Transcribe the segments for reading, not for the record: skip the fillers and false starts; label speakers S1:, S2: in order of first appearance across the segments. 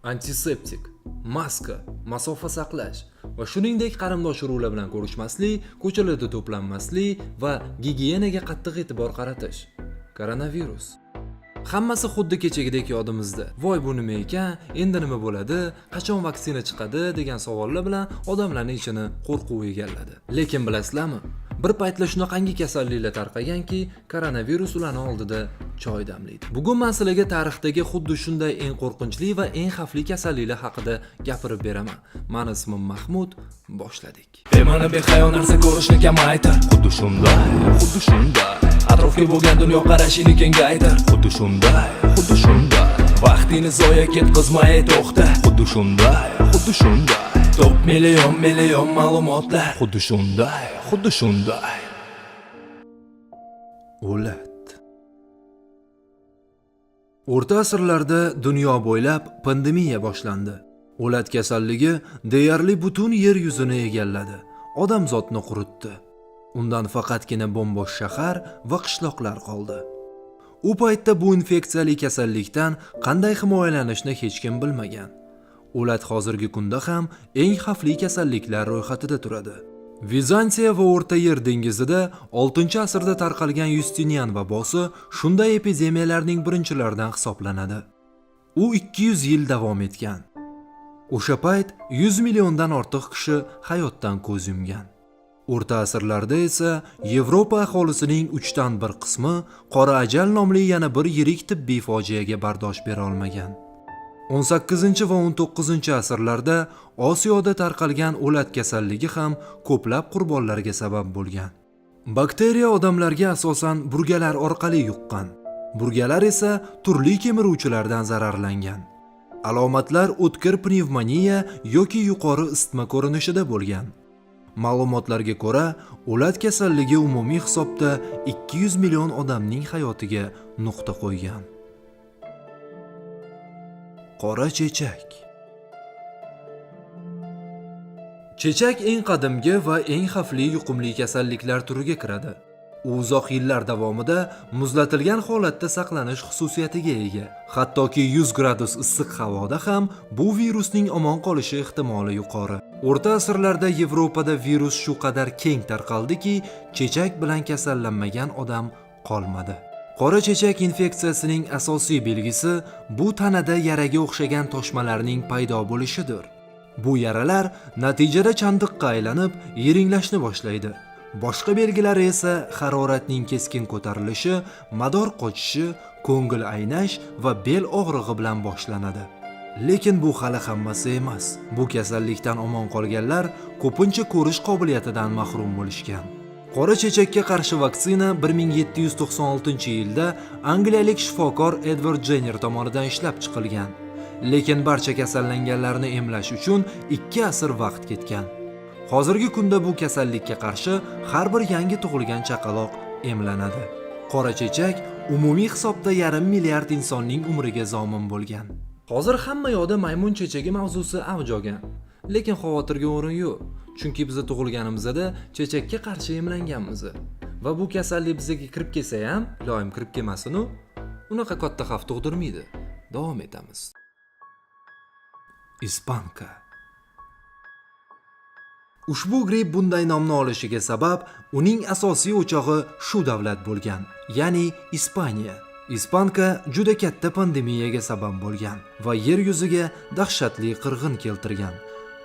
S1: antiseptik, maska, masofa saqlash va shuningdek qarindosh urug'lar bilan ko'rishmaslik, ko'chalarda to'planmaslik va gigiyenaga qattiq e'tibor qaratish. Koronavirus. Hammasi xuddi kechagidek yodimizda. Voy bu nima ekan? Endi nima bo'ladi? Qachon vaksina chiqadi degan savollar bilan odamlarning ichini qo'rquv egalladi. Lekin bilasizlarmi? Bir paytlar shunaqangi kasalliklar tarqaganki, koronavirus ularni oldida choy damlaydi. Bugun men sizlarga tarixdagi xuddi shunday eng qo'rqinchli va eng xavfli kasalliklar haqida gapirib beraman. Men ismim Mahmud, boshladik.
S2: Bema'ni behayo narsa ko'rishni kamaytir. Xuddi shunday, xuddi shunday. Atrofga bo'lgan dunyo qarashini kengaytir. Xuddi shunday, xuddi shunday. Vaqtini zoya ketkazmay to'xta. Xuddi shunday, xuddi shunday. Top million ma'lumotlar. Xuddi shunday, xuddi shunday.
S1: O'lat. O'rta asrlarda dunyo bo'ylab pandemiya boshlandi. O'lat kasalligi deyarli butun yer yuzini egalladi. Odamzodni quritdi. Undan faqatgina bo'mbo'sh shahar va qishloqlar qoldi. U paytda bu infeksiyali kasallikdan qanday himoyalanishni hech kim bilmagan. O'lat hozirgi kunda ham eng xavfli kasalliklar ro'yxatida turadi. Vizantiya va O'rta Yer dengizida 6-asrda tarqalgan Yustinian vabosi shunday epidemiyalarning birinchilaridan hisoblanadi. U 200 yil davom etgan. O'sha payt 100 milliondan ortiq kishi hayotdan ko'z yumgan. O'rta asrlarda esa Yevropa aholisining 1/3 qismi qora ajal nomli yana bir yirik tibbiy fojiaga bardosh bera olmagan. 18 va 19 asrlarda Osiyoda tarqalgan o'lat kasalligi ham ko'plab qurbonlarga sabab bo'lgan. Bakteriya odamlarga asosan burgalar orqali yuqqan. Burgalar esa turli kemiruvchilardan zararlangan. Alomatlar o'tkir pnevmoniya yoki yuqori isitma ko'rinishida bo'lgan. Ma'lumotlarga ko'ra, o'lat kasalligi umumiy hisobda 200 million odamning hayotiga nuqta qo'ygan. Qora chechak. Chechak eng qadimgi va eng xavfli yuqumli kasalliklar turiga kiradi. U uzoq yillar davomida muzlatilgan holatda saqlanish xususiyatiga ega. Hattoki 100 gradus issiq havoda ham bu virusning omon qolishi ehtimoli yuqori. O'rta asrlarda Yevropada virus shu qadar keng tarqaldiki, chechak bilan kasallanmagan odam qolmadi. Qora chechak infeksiyasining asosiy belgisi bu tanada yaraga o'xshagan toshmalarning paydo bo'lishidir. Bu yaralar natijada chandiqqa aylanib, yiringlashni boshlaydi. Boshqa belgilari esa haroratning keskin ko'tarilishi, mador qochishi, ko'ngil aynash va bel og'rig'i bilan boshlanadi. Lekin bu hali hammasi emas. Bu kasallikdan omon qolganlar ko'pincha ko'rish qobiliyatidan mahrum bo'lishgan. Qora chechakka qarshi vaksina 1796-yilda angliyalik shifokor Edward Jenner tomonidan ishlab chiqilgan. Lekin barcha kasallanganlarni emlash uchun 2 asr vaqt ketgan. Hozirgi kunda bu kasallikka qarshi har bir yangi tug'ilgan chaqaloq emlanadi. Qora chechak umumiy hisobda 1,5 milliard insonning umriga zomin bo'lgan. Hozir hamma yoqda maymun chechagi mavzusi avj olgan. Lekin xavotirga o'rin yo'q. Chunki biz tug'ilganimizda chechakka qarshi emlanganmiz. Va bu kasallik bizga kirib kelsa ham, iloyim kirib kelmasin-u, unaqa katta xavf tug'dirmaydi. Davom etamiz. Ispanka. Ushbu gripp bunday nomni olishiga sabab uning asosiy o'chog'i shu davlat bo'lgan, ya'ni Ispaniya. Ispanka juda katta pandemiyaga sabab bo'lgan va yer yuziga dahshatli qirg'in keltirgan.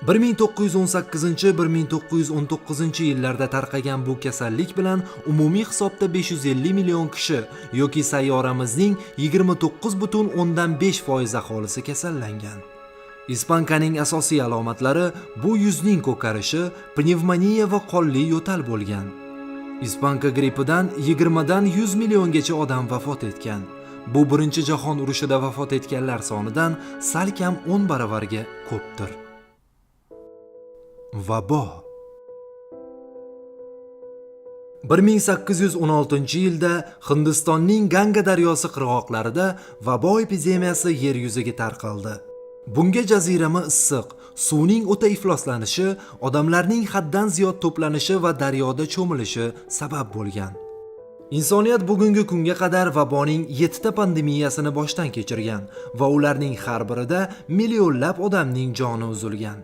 S1: 1918-1919 yillarda tarqagan bu kasallik bilan umumiy hisobda 550 million kishi yoki sayyoramizning 29,5% aholisi kasallangan. Ispankaning asosiy alomatlari bu yuzning ko'karishi, pnevmoniya va qonli yo'tal bo'lgan. Ispanka grippidan 20 dan 100 milliongacha odam vafot etgan. Bu Birinchi jahon urushida vafot etganlar sonidan salkam 10 baravarga ko'pdir. Vabo. 1816-yilda Hindistonning Ganga daryosi qirg'oqlarida vabo epidemiyasi yer yuziga tarqaldi. Bunga jazirama issiq, suvning o'ta ifloslanishi, odamlarning haddan ziyod to'planishi va daryoda cho'milishi sabab bo'lgan. Insoniyat bugungi kunga qadar vaboning 7 ta pandemiyasini boshdan kechirgan va ularning har birida millionlab odamning joni uzilgan.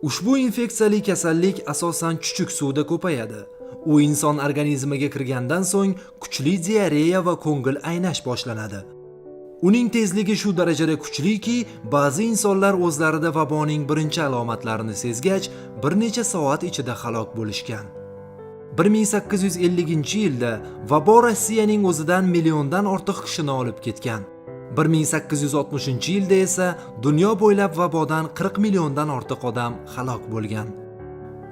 S1: Ushbu infeksiyali kasallik asosan chuchuk suvda ko'payadi. U inson organizmiga kirgandan so'ng kuchli diareya va ko'ngil aynash boshlanadi. Uning tezligi shu darajada kuchliki, ba'zi insonlar o'zlarida vaboning birinchi alomatlarini sezgach, bir necha soat ichida halok bo'lishgan. 1850-yilda vabo Rossiyaning o'zidan milliondan ortiq kishini olib ketgan. 1860-yilda esa dunyo bo'ylab vabodan 40 milliondan ortiq odam halok bo'lgan.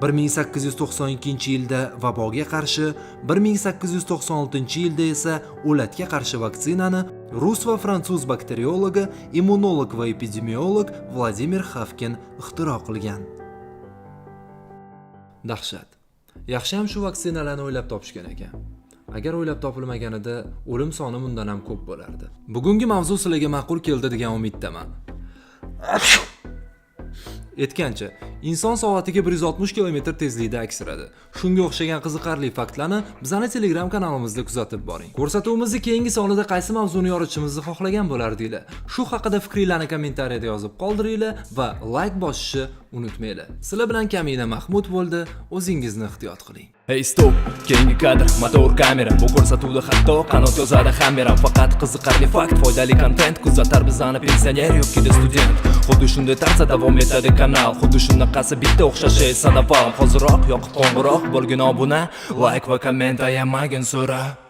S1: 1892-yilda vaboga qarshi, 1896-yilda esa o'latga qarshi vaksinani rus va fransuz bakteriologi, immunolog va epidemiolog Vladimir Xavkin ixtiro qilgan. Dahshat. Yaxshi ham shu vaksinalarni o'ylab topishgan ekan. Agar o'ylab topilmaganida o'lim soni bundan ham ko'p bo'lardi. Bugungi mavzu sizlarga ma'qul keldi degan umiddaman. Aytgancha, inson soatiga 160 km tezlikda aksiradi. Shunga o'xshagan qiziqarli faktlarni bizning Telegram kanalimizda kuzatib boring. Ko'rsatuvimizni keyingi sonida qaysi mavzuni yoritishimizni xohlagan bo'lardinglar? Shu haqida fikringizni kommentariyada yozib qoldiringlar va like bosishni unutmanglar. Sizlar bilan Kamina Mahmud bo'ldi. O'zingizni ehtiyot qiling.
S2: Hey stop, keyingi kadr, motor kamera. Bu ko'rsatuvda hatto qanot yozadi hamma. Faqat qiziqarli fakt, foydali kontent kuzatar bizani pensioner yoki student. Xuddi shunday tarzda davom etadi kanal. Xuddi shunaqasi bitta o'xshashi sanaval. Hoziroq yoqib qo'ng'iroq bo'lgin obuna, like va komment ayamagin so'ra.